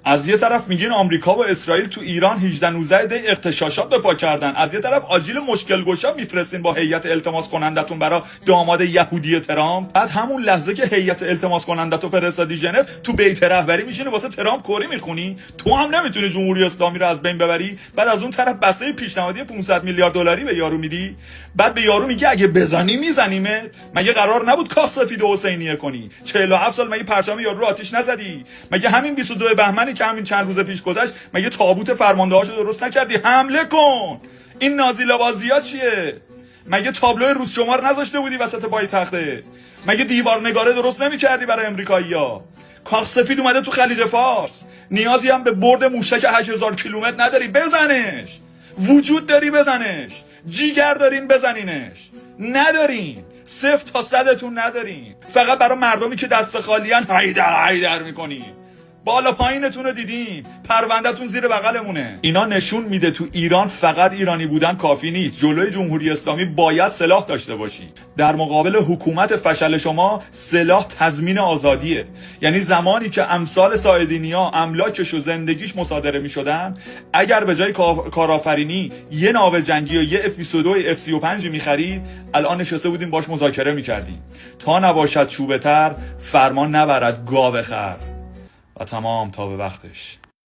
از یه طرف میگین آمریکا و اسرائیل تو ایران 18-19 دی اغتشاشات به پا کردن، از یه طرف آجیل مشکل گشا میفرستین با هیئت التماس کنندتون برای داماد یهودی ترامپ. بعد همون لحظه که هیئت التماس کنندتو فرستادی ژنو، تو بیت رهبری میشینی واسه ترامپ کوری میخونی. تو هم نمیتونی جمهوری اسلامی رو از بین ببری، بعد از اون طرف بسته پیشنهادی 500 میلیارد دلاری به یارو میدی. بعد به یارو میگه اگه بزنی میزنیمه. مگه قرار نبود کاخ سفید و حسینیه کنی؟ 47 سال مگه پرچم یارو رو آتیش نزدی؟ مگه همین 22 بهمنی که همین چند روز پیش گذشت مگه تابوت فرماندهاشو درست نکردی؟ حمله کن. این نازی لبازیا چیه؟ مگه تابلو روز شمار نذاشته بودی وسط پایتخته؟ مگه دیوار نگاره درست نمی‌کردی برای امریکایی‌ها؟ کاخ سفید اومده تو خلیج فارس، نیازی هم به برد موشک 8000 کیلومتر نداری، بزنش. وجود داری بزنش، جیگر دارین بزنینش، ندارین. 0 تا 100 ندارین، فقط برای مردمی که دست خالیان هیدر میکنین. بالا پایینتون رو دیدیم، پروندهتون زیر بغلمونه. اینا نشون میده تو ایران فقط ایرانی بودن کافی نیست، جلوی جمهوری اسلامی باید سلاح داشته باشی. در مقابل حکومت فشل شما سلاح تضمین آزادیه. یعنی زمانی که امثال سایدینیا املاکش و زندگیش مصادره میشدن، اگر به جای کارآفرینی یه ناو جنگی و یه F-22 F-35 میخرید، الان نشسته بودیم باش مذاکره میکردیم. تا نباشد چوبه تر فرمان نبرد گاو خر. و تمام تا به وقتش.